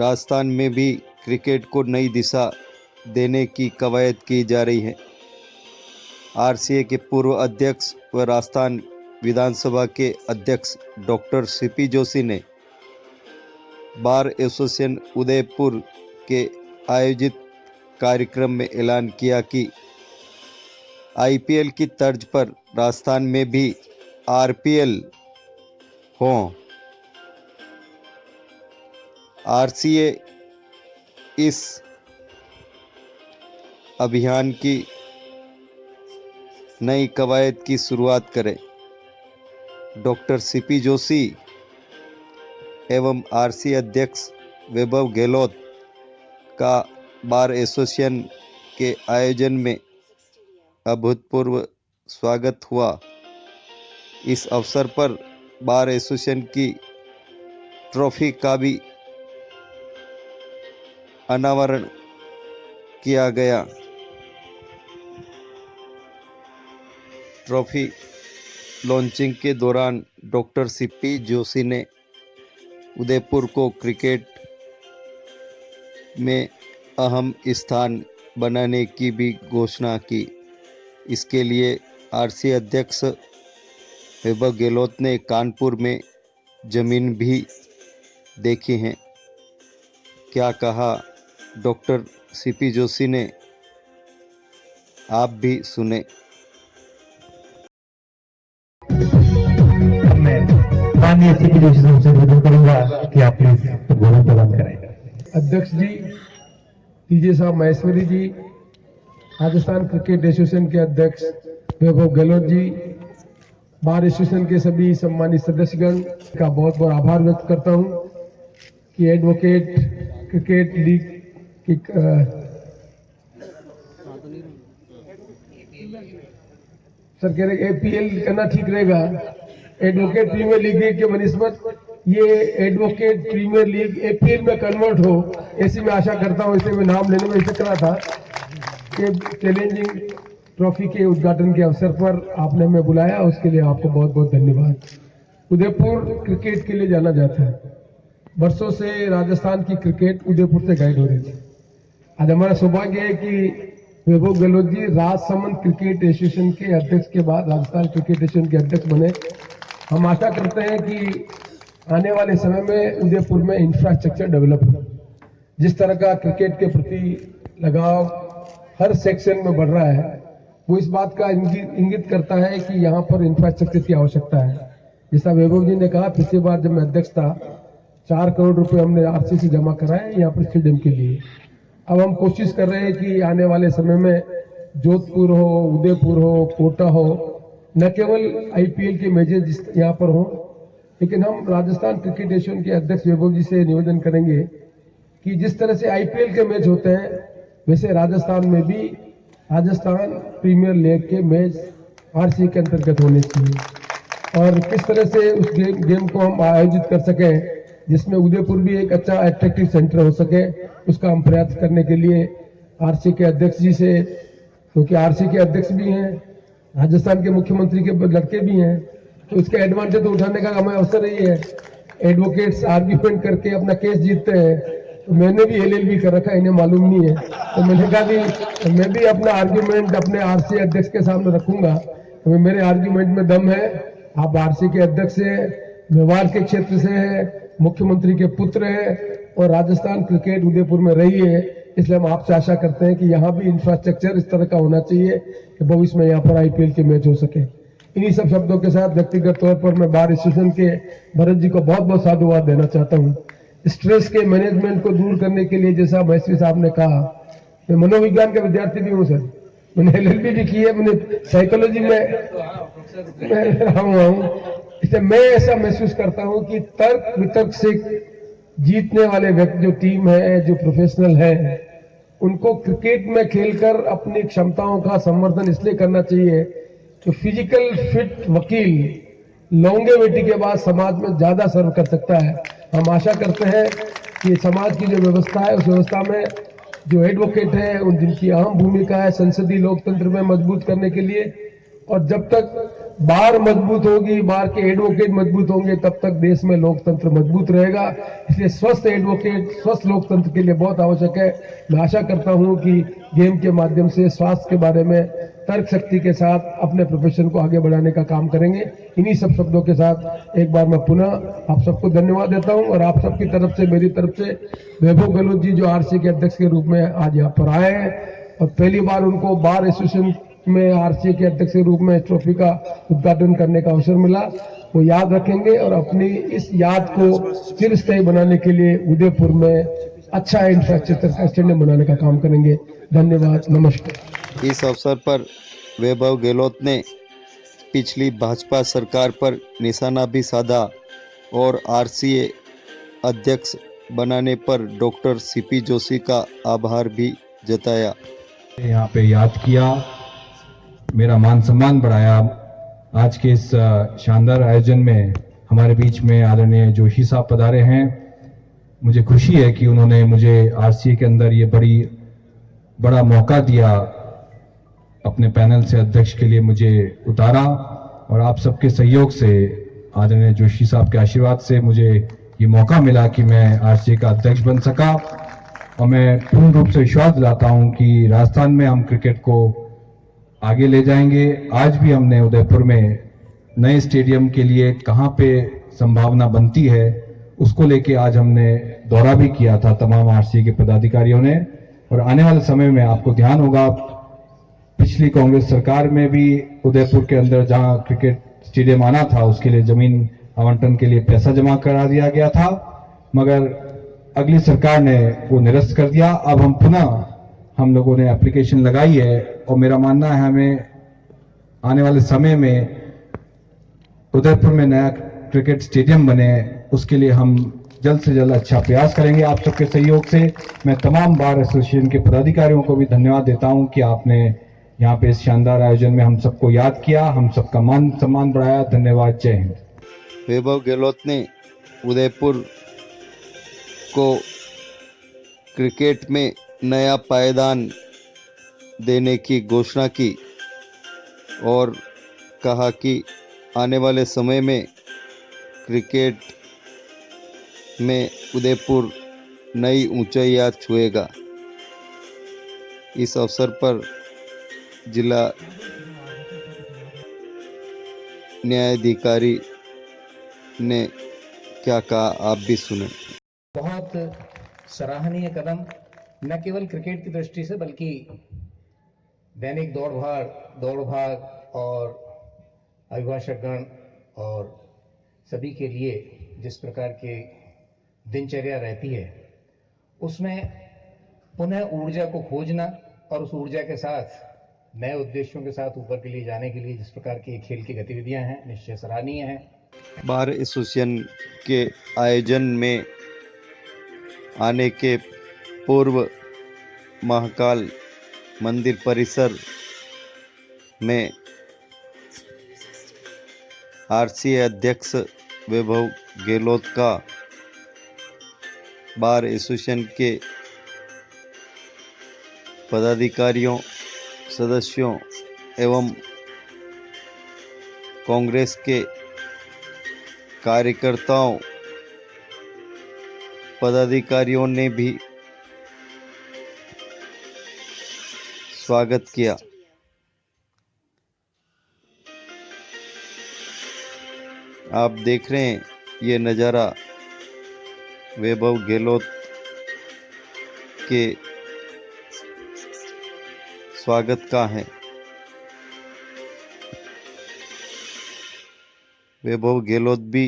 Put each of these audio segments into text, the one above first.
राजस्थान में भी क्रिकेट को नई दिशा देने की कवायद की जा रही है। आरसीए के पूर्व अध्यक्ष व राजस्थान विधानसभा के अध्यक्ष डॉक्टर सीपी जोशी ने बार एसोसिएशन उदयपुर के आयोजित कार्यक्रम में ऐलान किया कि आईपीएल की तर्ज पर राजस्थान में भी आरपीएल हो। आरसीए इस अभियान की नई कवायद की शुरुआत करे। डॉक्टर सीपी जोशी एवं आरसीए अध्यक्ष वैभव गहलोत का बार एसोसिएशन के आयोजन में अभूतपूर्व स्वागत हुआ। इस अवसर पर बार एसोसिएशन की ट्रॉफी का भी अनावरण किया गया। ट्रॉफी लॉन्चिंग के दौरान डॉक्टर सीपी जोशी ने उदयपुर को क्रिकेट में अहम स्थान बनाने की भी घोषणा की। इसके लिए आरसीए अध्यक्ष वैभव गहलोत ने कानपुर में जमीन भी देखी है। क्या कहा डॉक्टर सीपी जोशी ने, आप भी सुने। मैं माननीय सीपी जोशी से निवेदन करूंगा कि आप प्लीज भोजन प्रदान करें। अध्यक्ष जी, पीजे साहब महेश्वरी जी, राजस्थान क्रिकेट एसोसिएशन के अध्यक्ष वैभव गहलोत जी, बार एसोसिएशन के सभी सम्मानित सदस्यगण का बहुत बहुत आभार व्यक्त करता हूं कि एडवोकेट क्रिकेट लीग की सर कह रहे एपीएल करना ठीक रहेगा। एडवोकेट प्रीमियर लीग के बनिस्बत ये एडवोकेट प्रीमियर लीग एपीएल में कन्वर्ट हो, ऐसी मैं आशा करता हूं। इसलिए मैं नाम लेने में हिचक रहा था कि चैलेंजिंग ट्रॉफी के उद्घाटन के अवसर पर आपने हमें बुलाया, उसके लिए आपको बहुत बहुत धन्यवाद। उदयपुर क्रिकेट के लिए जाना जाता है। वर्षों से राजस्थान की क्रिकेट उदयपुर से गाइड हो रही है। आज हमारा सौभाग्य है कि वैभव गहलोत जी राजसमंद क्रिकेट एसोसिएशन के अध्यक्ष के बाद राजस्थान क्रिकेट एसोसिएशन के अध्यक्ष बने। हम आशा करते हैं कि आने वाले समय में उदयपुर में इंफ्रास्ट्रक्चर डेवलप हो। जिस तरह का क्रिकेट के प्रति लगाव हर सेक्शन में बढ़ रहा है, वो इस बात का इंगित करता है कि यहाँ पर इंफ्रास्ट्रक्चर की आवश्यकता है। जैसा वैभव जी ने कहा, पिछली बार जब मैं अध्यक्ष था 4 करोड़ रुपए हमने आरसीसी जमा कराए यहाँ पर स्टेडियम के लिए। अब हम कोशिश कर रहे हैं कि आने वाले समय में जोधपुर हो, उदयपुर हो, कोटा हो, न केवल आईपीएल के मैचेस यहाँ पर हो, लेकिन हम राजस्थान क्रिकेट एसोसिएशन के अध्यक्ष वैभव जी से निवेदन करेंगे कि जिस तरह से आईपीएल के मैच होते हैं, वैसे राजस्थान में भी राजस्थान प्रीमियर लीग के मैच आरसीए के अंतर्गत होने चाहिए। और किस तरह से उस गेम को हम आयोजित कर सकें जिसमें उदयपुर भी एक अच्छा अट्रैक्टिव सेंटर हो सके, उसका हम प्रयास करने के लिए आरसीए के अध्यक्ष जी से, क्योंकि आरसीए के अध्यक्ष भी हैं, राजस्थान के मुख्यमंत्री के लड़के भी हैं, तो इसका एडवांटेज उठाने का हमें अवसर ही है। एडवोकेट्स आर्ग्यूमेंट करके अपना केस जीतते हैं, तो मैंने भी एलएलबी कर रखा है, इन्हें मालूम नहीं है। तो मैंने कहा कि मैं भी अपना आर्ग्यूमेंट अपने आरसीए अध्यक्ष के सामने रखूंगा। तो मेरे आर्ग्यूमेंट में दम है। आप आरसीए के अध्यक्ष हैं, मेवाड़ के क्षेत्र से हैं, मुख्यमंत्री के पुत्र हैं और राजस्थान क्रिकेट उदयपुर में रही है, इसलिए हम आपसे आशा करते हैं कि यहाँ भी इंफ्रास्ट्रक्चर इस तरह का होना चाहिए कि भविष्य में यहाँ पर आईपीएल के मैच हो सके। इन्हीं सब शब्दों के साथ व्यक्तिगत तौर पर मैं बार एसोसिएशन के भरत जी को बहुत बहुत साधुवाद देना चाहता हूँ। स्ट्रेस के मैनेजमेंट को दूर करने के लिए, जैसा महेश्वरी साहब ने कहा, मैं मनोविज्ञान का विद्यार्थी भी हूँ सर, मैंने एलएलबी भी की है, मैंने साइकोलॉजी में रहा हूँ। इसलिए मैं ऐसा महसूस करता हूं कि तर्क वितर्क से जीतने वाले व्यक्ति जो टीम है, जो प्रोफेशनल है, उनको क्रिकेट में खेलकर अपनी क्षमताओं का संवर्धन इसलिए करना चाहिए कि फिजिकल फिट वकील लॉन्गेविटी के बाद समाज में ज्यादा सर्व कर सकता है। हम आशा करते हैं कि समाज की जो व्यवस्था है, उस व्यवस्था में जो एडवोकेट है, उन जिनकी अहम भूमिका है संसदीय लोकतंत्र में मजबूत करने के लिए, और जब तक बार मजबूत होगी, बार के एडवोकेट मजबूत होंगे, तब तक देश में लोकतंत्र मजबूत रहेगा। इसलिए स्वस्थ एडवोकेट, स्वस्थ लोकतंत्र के लिए बहुत आवश्यक है। मैं आशा करता हूं कि गेम के माध्यम से स्वास्थ्य के बारे में तर्क शक्ति के साथ अपने प्रोफेशन को आगे बढ़ाने का काम करेंगे। इन्हीं सब शब्दों के साथ एक बार मैं पुनः आप सबको धन्यवाद देता हूं और आप सबकी तरफ से, मेरी तरफ से वैभव गहलोत जी जो आरसी के अध्यक्ष के रूप में आज यहाँ पर आए हैं और पहली बार उनको बार एसोसिएशन में आरसीए के अध्यक्ष के रूप में ट्रॉफी का उद्घाटन करने का अवसर मिला, वो याद रखेंगे और अपनी इस याद को चिरस्थायी बनाने के लिए उदयपुर में अच्छा इंफ्रास्ट्रक्चर स्टेडियम बनाने का काम करेंगे। धन्यवाद, नमस्कार। इस अवसर पर वैभव गहलोत ने पिछली भाजपा सरकार पर निशाना भी साधा और आरसीए अध्यक्ष बनाने पर डॉक्टर सीपी जोशी का आभार भी जताया। यहाँ पे याद किया, मेरा मान सम्मान बढ़ाया। आज के इस शानदार आयोजन में हमारे बीच में आदरणीय जोशी साहब पधारे हैं। मुझे खुशी है कि उन्होंने मुझे आरसीए के अंदर ये बड़ा मौका दिया, अपने पैनल से अध्यक्ष के लिए मुझे उतारा और आप सबके सहयोग से, आदरणीय जोशी साहब के आशीर्वाद से मुझे ये मौका मिला कि मैं आरसीए का अध्यक्ष बन सका। और मैं पूर्ण रूप से विश्वास दिलाता हूं कि राजस्थान में हम क्रिकेट को आगे ले जाएंगे। आज भी हमने उदयपुर में नए स्टेडियम के लिए कहां पे संभावना बनती है, उसको लेके आज हमने दौरा भी किया था तमाम आरसीए के पदाधिकारियों ने। और आने वाले समय में आपको ध्यान होगा, पिछली कांग्रेस सरकार में भी उदयपुर के अंदर जहां क्रिकेट स्टेडियम आना था, उसके लिए जमीन आवंटन के लिए पैसा जमा करा दिया गया था, मगर अगली सरकार ने वो निरस्त कर दिया। अब हम लोगों ने एप्लीकेशन लगाई है और मेरा मानना है हमें आने वाले समय में उदयपुर में नया क्रिकेट स्टेडियम बने, उसके लिए हम जल्द से जल्द अच्छा प्रयास करेंगे आप सबके सहयोग से। मैं तमाम बार एसोसिएशन के पदाधिकारियों को भी धन्यवाद देता हूं कि आपने यहाँ पे इस शानदार आयोजन में हम सबको याद किया, हम सबका मान सम्मान बढ़ाया। धन्यवाद, जय हिंद। वैभव गहलोत ने उदयपुर को क्रिकेट में नया पायदान देने की घोषणा की और कहा कि आने वाले समय में क्रिकेट में उदयपुर नई ऊंचाइयां छुएगा। इस अवसर पर जिला न्यायाधिकारी ने क्या कहा, आप भी सुने। बहुत सराहनीय कदम, न केवल क्रिकेट की दृष्टि से बल्कि दैनिक दौड़ भाग और अभिभाषकगण और सभी के लिए जिस प्रकार की दिनचर्या रहती है, उसमें पुनः ऊर्जा को खोजना और उस ऊर्जा के साथ नए उद्देश्यों के साथ ऊपर के लिए जाने के लिए जिस प्रकार की खेल की गतिविधियां हैं, निश्चय सराहनीय है। बार एसोसिएशन के आयोजन में आने के पूर्व महाकाल मंदिर परिसर में आरसीए अध्यक्ष वैभव गहलोत का बार एसोसिएशन के पदाधिकारियों, सदस्यों एवं कांग्रेस के कार्यकर्ताओं, पदाधिकारियों ने भी स्वागत किया। आप देख रहे हैं ये नज़ारा वैभव गहलोत के स्वागत का है। वैभव गहलोत भी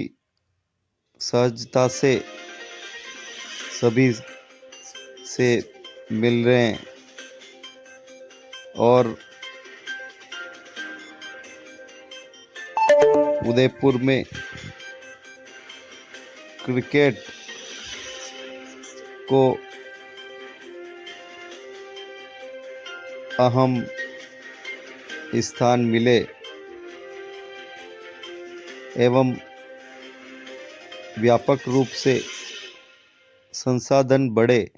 सहजता से सभी से मिल रहे हैं और उदयपुर में क्रिकेट को अहम स्थान मिले एवं व्यापक रूप से संसाधन बढ़े,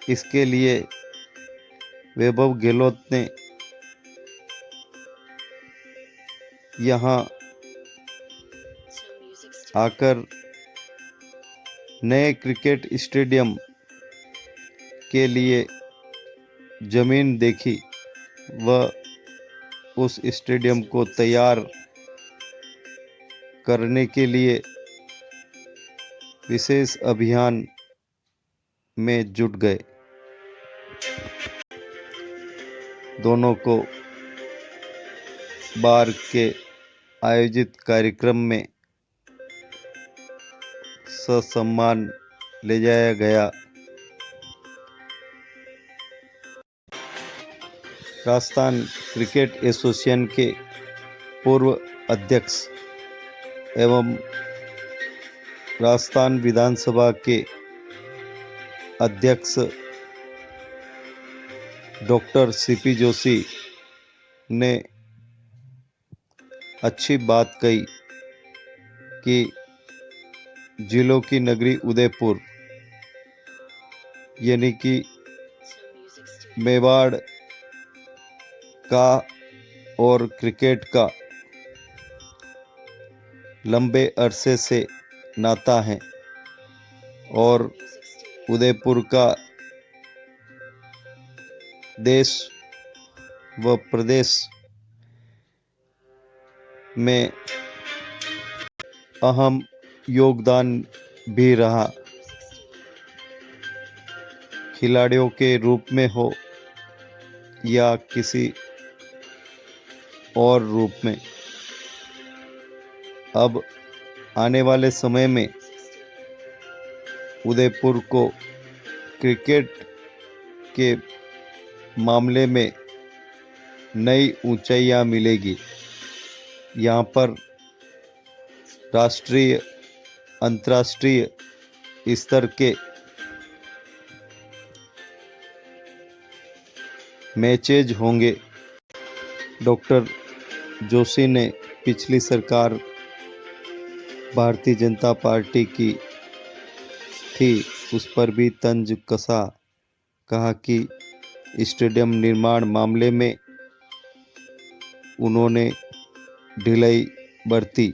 इसके लिए वैभव गहलोत ने यहाँ आकर नए क्रिकेट स्टेडियम के लिए जमीन देखी व उस स्टेडियम को तैयार करने के लिए विशेष अभियान में जुट गए। दोनों को बार के आयोजित कार्यक्रम में ससम्मान ले जाया गया। राजस्थान क्रिकेट एसोसिएशन के पूर्व अध्यक्ष एवं राजस्थान विधानसभा के अध्यक्ष डॉक्टर सीपी जोशी ने अच्छी बात कही कि जिलों की नगरी उदयपुर यानी कि मेवाड़ का और क्रिकेट का लंबे अरसे से नाता है और उदयपुर का देश व प्रदेश में अहम योगदान भी रहा, खिलाड़ियों के रूप में हो या किसी और रूप में। अब आने वाले समय में उदयपुर को क्रिकेट के मामले में नई ऊंचाइयां मिलेगी। यहाँ पर राष्ट्रीय अंतर्राष्ट्रीय स्तर के मैचेज होंगे। डॉक्टर जोशी ने पिछली सरकार भारतीय जनता पार्टी की थी उस पर भी तंज कसा, कहा कि स्टेडियम निर्माण मामले में उन्होंने ढिलाई बरती।